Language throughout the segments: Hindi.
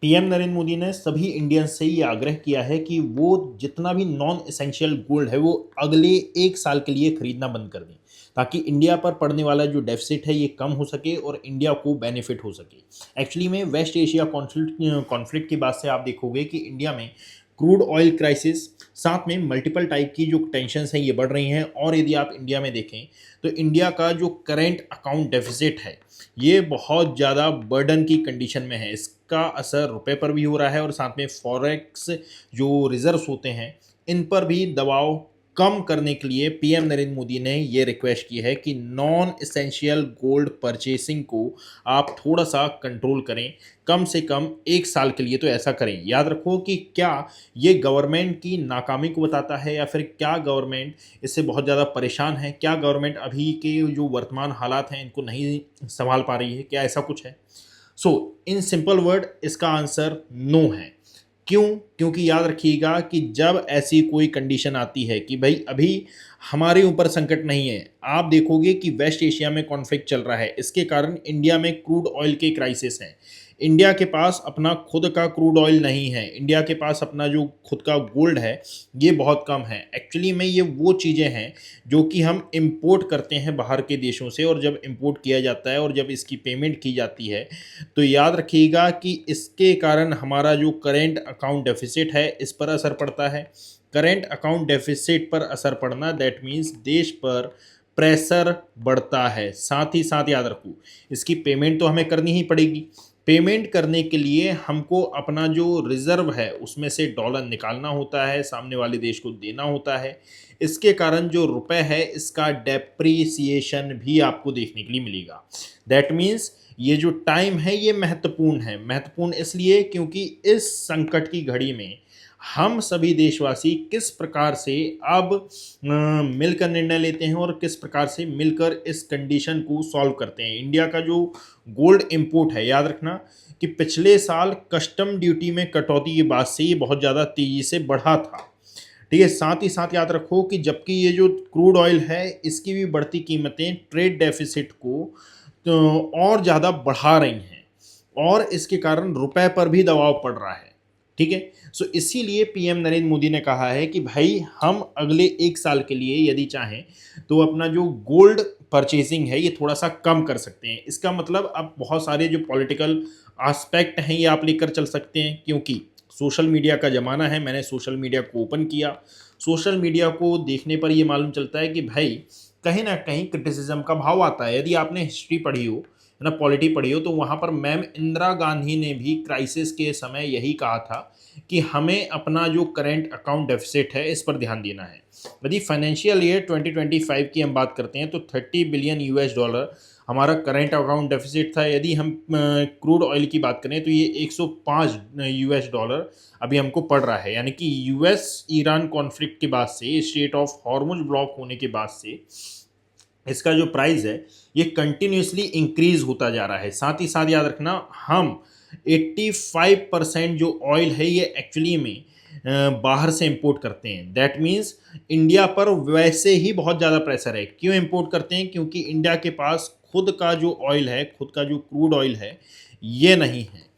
पीएम नरेंद्र मोदी ने सभी इंडियंस से ये आग्रह किया है कि वो जितना भी नॉन एसेंशियल गोल्ड है वो अगले 1 साल के लिए खरीदना बंद कर दें, ताकि इंडिया पर पड़ने वाला जो डेफिसिट है ये कम हो सके और इंडिया को बेनिफिट हो सके। एक्चुअली में वेस्ट एशिया कॉन्फ्लिक्ट कॉन्फ्लिक्ट के बाद से आप देखोगे कि इंडिया में क्रूड ऑयल क्राइसिस, साथ में मल्टीपल टाइप की जो टेंशन्स हैं ये बढ़ रही हैं। और यदि आप इंडिया में देखें तो इंडिया का जो करेंट अकाउंट डेफिसिट है ये बहुत ज़्यादा बर्डन की कंडीशन में है। इसका असर रुपए पर भी हो रहा है और साथ में फॉरेक्स जो रिजर्व्स होते हैं इन पर भी दबाव कम करने के लिए पीएम नरेंद्र मोदी ने ये रिक्वेस्ट की है कि नॉन एसेंशियल गोल्ड परचेसिंग को आप थोड़ा सा कंट्रोल करें, कम से कम 1 साल के लिए तो ऐसा करें। याद रखो कि क्या ये गवर्नमेंट की नाकामी को बताता है या फिर क्या गवर्नमेंट इससे बहुत ज़्यादा परेशान है, क्या गवर्नमेंट अभी के जो वर्तमान हालात हैं इनको नहीं संभाल पा रही है, क्या ऐसा कुछ है? सो इन सिंपल वर्ड इसका आंसर नो है। क्यों? क्योंकि याद रखिएगा कि जब ऐसी कोई कंडीशन आती है कि भाई अभी हमारे ऊपर संकट नहीं है, आप देखोगे कि वेस्ट एशिया में कॉन्फ्लिक्ट चल रहा है, इसके कारण इंडिया में क्रूड ऑयल के क्राइसिस हैं। इंडिया के पास अपना खुद का क्रूड ऑयल नहीं है, इंडिया के पास अपना जो खुद का गोल्ड है ये बहुत कम है। एक्चुअली में ये वो चीज़ें हैं जो कि हम इंपोर्ट करते हैं बाहर के देशों से, और जब इंपोर्ट किया जाता है और जब इसकी पेमेंट की जाती है तो याद रखिएगा कि इसके कारण हमारा जो करेंट अकाउंट डेफिसिट है इस पर असर पड़ता है। करेंट अकाउंट डेफिसिट पर असर पड़ना दैट मीन्स देश पर प्रेशर बढ़ता है। साथ ही साथ याद रखो इसकी पेमेंट तो हमें करनी ही पड़ेगी। पेमेंट करने के लिए हमको अपना जो रिजर्व है उसमें से डॉलर निकालना होता है, सामने वाले देश को देना होता है। इसके कारण जो रुपए है इसका डेप्रीसिएशन भी आपको देखने के लिए मिलेगा। दैट मीन्स ये जो टाइम है ये महत्वपूर्ण है। महत्वपूर्ण इसलिए क्योंकि इस संकट की घड़ी में हम सभी देशवासी किस प्रकार से अब मिलकर निर्णय लेते हैं और किस प्रकार से मिलकर इस कंडीशन को सॉल्व करते हैं। इंडिया का जो गोल्ड इंपोर्ट है, याद रखना कि पिछले साल कस्टम ड्यूटी में कटौती के बाद से ये बहुत ज़्यादा तेज़ी से बढ़ा था। ठीक है, साथ ही साथ याद रखो कि जबकि ये जो क्रूड ऑयल है इसकी भी बढ़ती कीमतें ट्रेड डेफिसिट को तो और ज़्यादा बढ़ा रही हैं और इसके कारण रुपए पर भी दबाव पड़ रहा है। ठीक है, सो इसीलिए पीएम नरेंद्र मोदी ने कहा है कि भाई हम अगले 1 साल के लिए यदि चाहें तो अपना जो गोल्ड परचेसिंग है ये थोड़ा सा कम कर सकते हैं। इसका मतलब अब बहुत सारे जो पॉलिटिकल एस्पेक्ट हैं ये आप लेकर चल सकते हैं, क्योंकि सोशल मीडिया का ज़माना है। मैंने सोशल मीडिया को ओपन किया, सोशल मीडिया को देखने पर ये मालूम चलता है कि भाई कहीं ना कहीं क्रिटिसिज्म का भाव आता है। यदि आपने हिस्ट्री पढ़ी हो है ना, पॉलिटी पढ़ी हो, तो वहाँ पर मैम इंदिरा गांधी ने भी क्राइसिस के समय यही कहा था कि हमें अपना जो करेंट अकाउंट डेफिसिट है इस पर ध्यान देना है। यदि फाइनेंशियल ईयर 2025 की हम बात करते हैं तो 30 बिलियन US डॉलर हमारा करेंट अकाउंट डेफिसिट था। यदि हम क्रूड ऑयल की बात करें तो ये 105 US डॉलर अभी हमको पड़ रहा है। यानी कि यूएस ईरान कॉन्फ्लिक्ट के बाद से, स्टेट ऑफ हॉर्मुज ब्लॉक होने के बाद से इसका जो प्राइस है ये कंटिन्यूसली इंक्रीज होता जा रहा है। साथ ही साथ याद रखना हम 85% जो ऑयल है ये एक्चुअली में बाहर से इंपोर्ट करते हैं। दैट मीन्स इंडिया पर वैसे ही बहुत ज़्यादा प्रेशर है। क्यों इंपोर्ट करते हैं? क्योंकि इंडिया के पास खुद का जो ऑयल है, खुद का जो क्रूड ऑयल है ये नहीं है।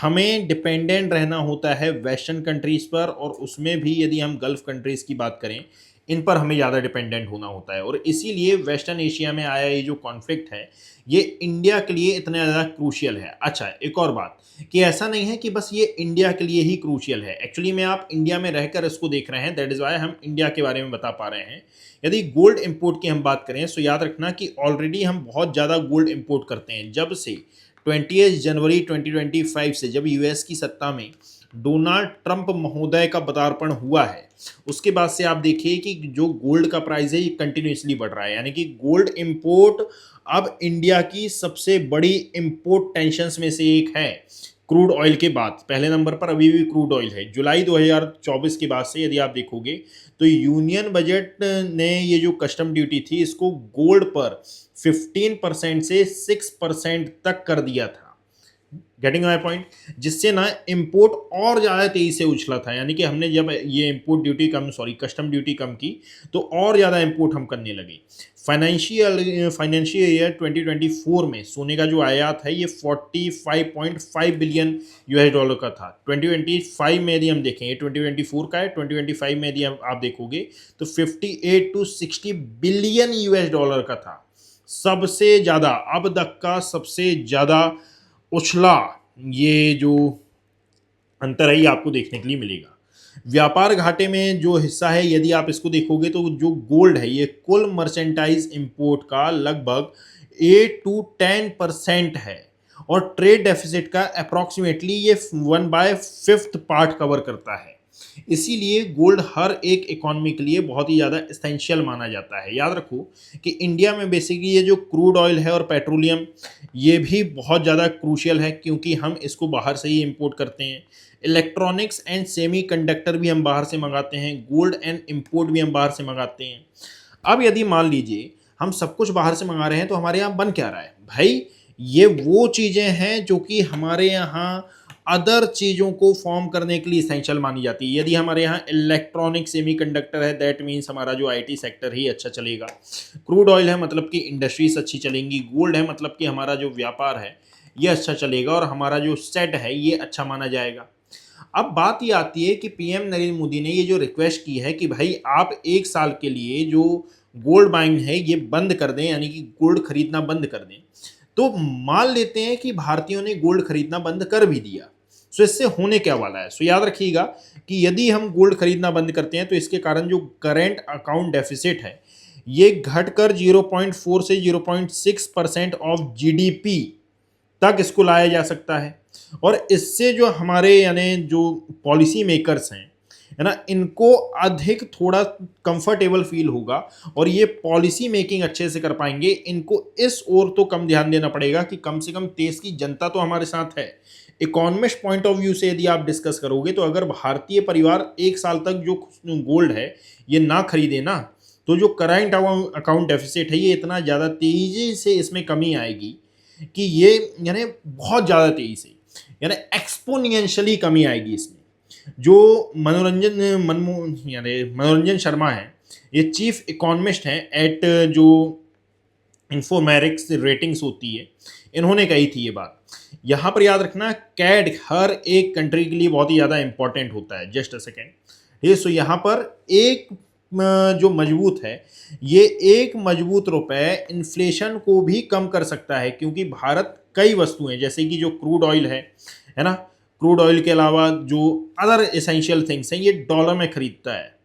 हमें डिपेंडेंट रहना होता है वेस्टर्न कंट्रीज़ पर, और उसमें भी यदि हम गल्फ़ कंट्रीज़ की बात करें इन पर हमें ज़्यादा डिपेंडेंट होना होता है। और इसीलिए वेस्टर्न एशिया में आया ये जो कॉन्फ्लिक्ट है ये इंडिया के लिए इतना ज़्यादा क्रूशियल है। अच्छा, एक और बात कि ऐसा नहीं है कि बस ये इंडिया के लिए ही क्रूशियल है। एक्चुअली में आप इंडिया में रहकर इसको देख रहे हैं, दैट इज़ वाई हम इंडिया के बारे में बता पा रहे हैं। यदि गोल्ड इंपोर्ट की हम बात करें तो याद रखना कि ऑलरेडी हम बहुत ज़्यादा गोल्ड इंपोर्ट करते हैं। जब से 20 जनवरी 2025 से जब यूएस की सत्ता में डोनाल्ड ट्रंप महोदय का पदार्पण हुआ है उसके बाद से आप देखिए कि जो गोल्ड का प्राइस है ये कंटिन्यूसली बढ़ रहा है। यानी कि गोल्ड इंपोर्ट अब इंडिया की सबसे बड़ी इंपोर्ट टेंशन्स में से एक है। क्रूड ऑयल के बाद पहले नंबर पर अभी भी क्रूड ऑयल है। जुलाई 2024 के बाद से यदि आप देखोगे तो यूनियन बजट ने ये जो कस्टम ड्यूटी थी इसको गोल्ड पर 15% से 6% तक कर दिया था। गेटिंग माई पॉइंट, जिससे ना इंपोर्ट और ज़्यादा तेज़ी से उछला था, यानी कि हमने जब ये इंपोर्ट ड्यूटी कम, सॉरी कस्टम ड्यूटी कम की तो और ज़्यादा इंपोर्ट हम करने लगे। फाइनेंशियल ईयर 2024 में सोने का जो आयात है ये 45.5 बिलियन यूएस डॉलर का था। 2025 में यदि हम देखें, ये 2024 का है, 2025 में यदि आप देखोगे तो 58 to 60 बिलियन यूएस डॉलर का था। सबसे ज़्यादा, अब तक का सबसे ज़्यादा उछला ये जो अंतर है ये आपको देखने के लिए मिलेगा। व्यापार घाटे में जो हिस्सा है यदि आप इसको देखोगे तो जो गोल्ड है ये कुल मर्चेंटाइज इंपोर्ट का लगभग 8 to 10% है, और ट्रेड डेफिसिट का अप्रॉक्सीमेटली ये 1/5 पार्ट कवर करता है। इसीलिए गोल्ड हर एक इकोनॉमी के लिए बहुत ही ज़्यादा एसेंशियल माना जाता है। याद रखो कि इंडिया में बेसिकली ये जो क्रूड ऑयल है और पेट्रोलियम ये भी बहुत ज़्यादा क्रूशियल है, क्योंकि हम इसको बाहर से ही इंपोर्ट करते हैं। इलेक्ट्रॉनिक्स एंड सेमी कंडक्टर भी हम बाहर से मंगाते हैं, गोल्ड एंड इंपोर्ट भी हम बाहर से मंगाते हैं। अब यदि मान लीजिए हम सब कुछ बाहर से मंगा रहे हैं तो हमारे यहाँ बन क्या रहा है भाई? ये वो चीज़ें हैं जो कि हमारे यहाँ अदर चीज़ों को फॉर्म करने के लिए इसेंशियल मानी जाती है। यदि हमारे यहाँ इलेक्ट्रॉनिक सेमी कंडक्टर है, दैट मीन्स हमारा जो आईटी सेक्टर ही अच्छा चलेगा। क्रूड ऑयल है मतलब कि इंडस्ट्रीज अच्छी चलेंगी। गोल्ड है मतलब कि हमारा जो व्यापार है ये अच्छा चलेगा, और हमारा जो सेट है ये अच्छा माना जाएगा। अब बात ये आती है कि पीएम नरेंद्र मोदी ने ये जो रिक्वेस्ट की है कि भाई आप 1 साल के लिए जो गोल्ड बाइंग है ये बंद कर दें, यानी कि गोल्ड खरीदना बंद कर दें। तो मान लेते हैं कि भारतीयों ने गोल्ड खरीदना बंद कर भी दिया, सो इससे होने क्या वाला है? सो याद रखिएगा कि यदि हम गोल्ड खरीदना बंद करते हैं तो इसके कारण जो करेंट अकाउंट डेफिसिट है ये घटकर 0.4 से 0.6% ऑफ जीडीपी तक इसको लाया जा सकता है। और इससे जो हमारे यानी जो पॉलिसी मेकर्स हैं है ना, इनको अधिक थोड़ा कंफर्टेबल फील होगा और ये पॉलिसी मेकिंग अच्छे से कर पाएंगे। इनको इस ओर तो कम ध्यान देना पड़ेगा कि कम से कम देश की जनता तो हमारे साथ है। इकोनॉमिस्ट पॉइंट ऑफ व्यू से यदि आप डिस्कस करोगे तो अगर भारतीय परिवार 1 साल तक जो गोल्ड है ये ना खरीदे ना, तो जो करंट अकाउंट डेफिसिट है ये इतना ज़्यादा तेज़ी से इसमें कमी आएगी कि ये यानी बहुत ज़्यादा तेज़ी से यानी एक्सपोनेंशियली कमी आएगी इसमें। जो मनोरंजन शर्मा है, ये चीफ इकोनॉमिस्ट हैं एट जो इन्फोमेरिक्स रेटिंग्स होती है, इन्होंने कही थी ये बात। यहाँ पर याद रखना कैड हर एक कंट्री के लिए बहुत ही ज़्यादा इंपॉर्टेंट होता है। जस्ट अ सेकेंड, ये सो यहाँ पर एक जो मजबूत है, ये एक मजबूत रुपए इन्फ्लेशन को भी कम कर सकता है, क्योंकि भारत कई वस्तुएं जैसे कि जो क्रूड ऑयल है ना, क्रूड ऑयल के अलावा जो अदर एसेंशियल थिंग्स हैं ये डॉलर में खरीदता है।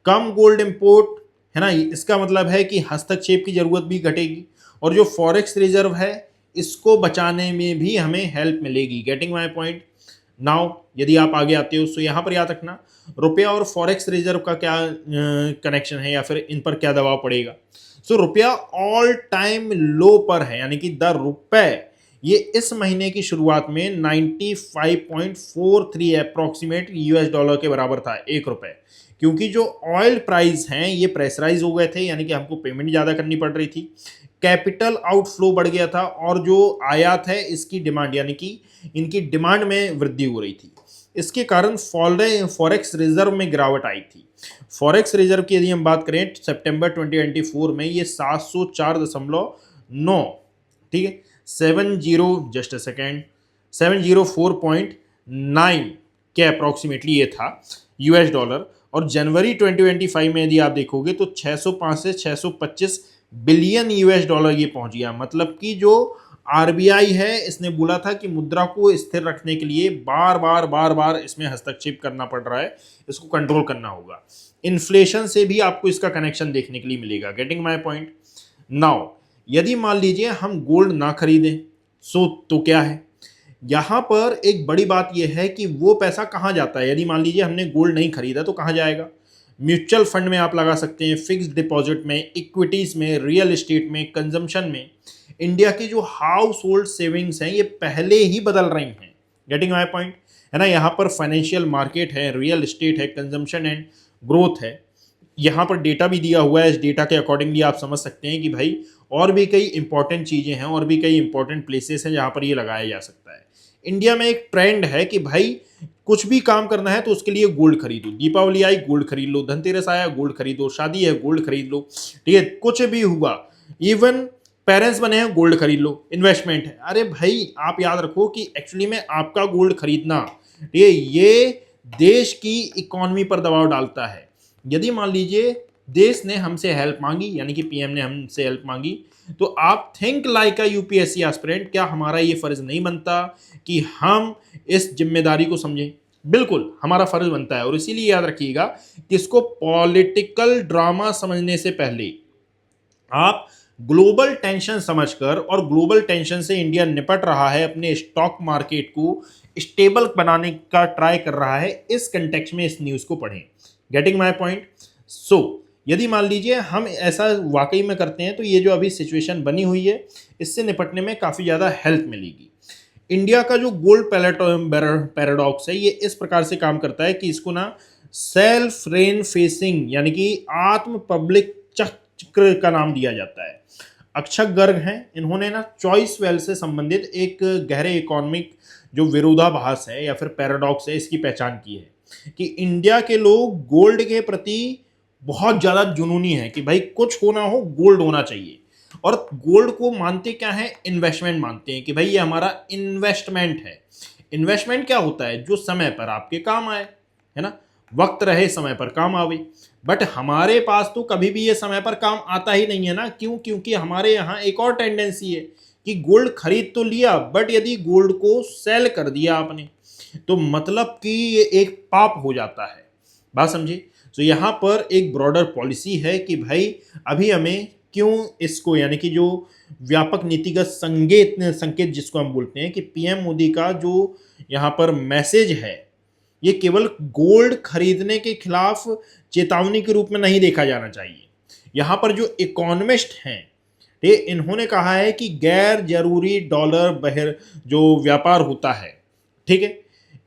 कम गोल्ड इंपोर्ट है ना, इसका मतलब है कि हस्तक्षेप की जरूरत भी घटेगी, और जो फॉरेक्स रिजर्व है इसको बचाने में भी हमें हेल्प मिलेगी। गेटिंग माई पॉइंट नाउ, यदि आप आगे आते हो तो यहाँ पर याद रखना रुपया और फॉरेक्स रिजर्व का क्या कनेक्शन है या फिर इन पर क्या दबाव पड़ेगा। सो रुपया ऑल टाइम लो पर है, यानी कि द रुपए ये इस महीने की शुरुआत में 95.43 अप्रॉक्सीमेट यूएस डॉलर के बराबर था, 1 रुपए। क्योंकि जो ऑयल प्राइस हैं ये प्रेशराइज हो गए थे, यानी कि हमको पेमेंट ज़्यादा करनी पड़ रही थी, कैपिटल आउटफ्लो बढ़ गया था, और जो आयात है इसकी डिमांड यानी कि इनकी डिमांड में वृद्धि हो रही थी। इसके कारण फॉरेक्स रिजर्व में गिरावट आई थी। फॉरेक्स रिजर्व की यदि हम बात करें सितंबर 2024 में ये 704.9, ठीक है, 704.9 के अप्रॉक्सीमेटली ये था यूएस डॉलर। और जनवरी 2025 में यदि आप देखोगे तो 605 से 625 बिलियन यूएस डॉलर ये पहुंच गया। मतलब कि जो आरबीआई है इसने बोला था कि मुद्रा को स्थिर रखने के लिए बार बार इसमें हस्तक्षेप करना पड़ रहा है, इसको कंट्रोल करना होगा। इन्फ्लेशन से भी आपको इसका कनेक्शन देखने के लिए मिलेगा। गेटिंग माय पॉइंट नाउ, यदि मान लीजिए हम गोल्ड ना खरीदें तो क्या है, यहाँ पर एक बड़ी बात यह है कि वो पैसा कहाँ जाता है। यदि मान लीजिए हमने गोल्ड नहीं खरीदा तो कहाँ जाएगा? म्यूचुअल फंड में आप लगा सकते हैं, फिक्स्ड डिपॉजिट में, इक्विटीज़ में, रियल एस्टेट में, कंजम्पशन में। इंडिया की जो हाउस होल्ड सेविंग्स हैं ये पहले ही बदल रही हैं। गेटिंग माय पॉइंट है ना, यहाँ पर फाइनेंशियल मार्केट है, रियल एस्टेट है, कंजम्पशन एंड ग्रोथ है। यहाँ पर डेटा भी दिया हुआ है, इस डेटा के अकॉर्डिंगली आप समझ सकते हैं कि भाई और भी कई इंपॉर्टेंट चीज़ें हैं और भी कई इंपॉर्टेंट प्लेसेस हैं जहाँ पर ये लगाया जा सकता है। इंडिया में एक ट्रेंड है कि भाई कुछ भी काम करना है तो उसके लिए गोल्ड खरीदो। दीपावली आई गोल्ड खरीद लो, धनतेरस आया गोल्ड खरीदो, शादी है गोल्ड खरीद लो, ठीक है, कुछ भी हुआ, इवन पेरेंट्स बने हैं गोल्ड खरीद लो, इन्वेस्टमेंट है। अरे भाई आप याद रखो कि एक्चुअली में आपका गोल्ड खरीदना, ठीक है, ये देश की इकोनॉमी पर दबाव डालता है। यदि मान लीजिए देश ने हमसे हेल्प मांगी, यानी कि पीएम ने हमसे हेल्प मांगी, तो आप थिंक लाइक अ यूपीएससी एस्पिरेंट, क्या हमारा ये फर्ज नहीं बनता कि हम इस जिम्मेदारी को समझें? बिल्कुल हमारा फर्ज बनता है। और इसीलिए याद रखिएगा कि इसको पॉलिटिकल ड्रामा समझने से पहले आप ग्लोबल टेंशन समझकर, और ग्लोबल टेंशन से इंडिया निपट रहा है, अपने स्टॉक मार्केट को स्टेबल बनाने का ट्राई कर रहा है, इस कंटेक्स्ट में इस न्यूज़ को पढ़ें। Getting my point? सो यदि मान लीजिए हम ऐसा वाकई में करते हैं तो ये जो अभी सिचुएशन बनी हुई है इससे निपटने में काफ़ी ज़्यादा हेल्प मिलेगी। इंडिया का जो गोल्ड पैराडॉक्स है ये इस प्रकार से काम करता है कि इसको ना सेल्फ रेन फेसिंग, यानी कि आत्म पब्लिक चक्र का नाम दिया जाता है। अक्षक गर्ग हैं, इन्होंने ना चॉइस वेल से संबंधित एक गहरे इकोनॉमिक जो विरोधाभास है या फिर पैराडॉक्स है इसकी पहचान की है कि इंडिया के लोग गोल्ड के प्रति बहुत ज़्यादा जुनूनी है कि भाई कुछ होना हो गोल्ड होना चाहिए, और गोल्ड को मानते क्या है? इन्वेस्टमेंट मानते हैं कि भाई ये हमारा इन्वेस्टमेंट है। इन्वेस्टमेंट क्या होता है? जो समय पर आपके काम आए, है ना, वक्त रहे समय पर काम आवे। बट हमारे पास तो कभी भी ये समय पर काम आता ही नहीं है ना। क्यों? क्योंकि हमारे यहाँ एक और टेंडेंसी है कि गोल्ड खरीद तो लिया, बट यदि गोल्ड को सेल कर दिया आपने तो मतलब कि ये एक पाप हो जाता है। बात समझे? तो यहाँ पर एक ब्रॉडर पॉलिसी है कि भाई अभी हमें क्यों इसको, यानी कि जो व्यापक नीतिगत संकेत जिसको हम बोलते हैं कि पीएम मोदी का जो यहाँ पर मैसेज है ये केवल गोल्ड खरीदने के खिलाफ चेतावनी के रूप में नहीं देखा जाना चाहिए। यहाँ पर जो इकोनॉमिस्ट हैं ये इन्होंने कहा है कि गैर जरूरी डॉलर बहिर जो व्यापार होता है, ठीक है,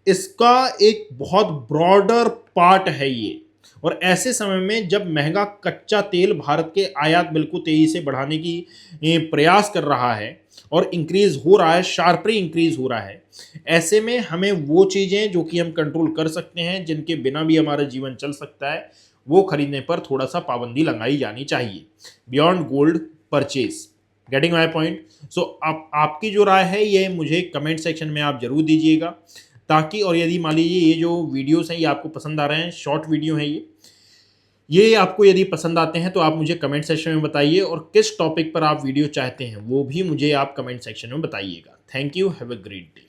इसका एक बहुत ब्रॉडर पार्ट है ये। और ऐसे समय में जब महंगा कच्चा तेल भारत के आयात बिल को तेजी से बढ़ाने की प्रयास कर रहा है और इंक्रीज हो रहा है, शार्पली इंक्रीज हो रहा है, ऐसे में हमें वो चीज़ें जो कि हम कंट्रोल कर सकते हैं, जिनके बिना भी हमारा जीवन चल सकता है, वो खरीदने पर थोड़ा सा पाबंदी लगाई जानी चाहिए beyond gold purchase. Getting my point? So आपकी जो राय है ये मुझे कमेंट सेक्शन में आप जरूर दीजिएगा, ताकि, और यदि मान लीजिए ये जो वीडियोस हैं ये आपको पसंद आ रहे हैं, शॉर्ट वीडियो हैं ये आपको यदि पसंद आते हैं तो आप मुझे कमेंट सेक्शन में बताइए, और किस टॉपिक पर आप वीडियो चाहते हैं वो भी मुझे आप कमेंट सेक्शन में बताइएगा। Thank you, have a great day.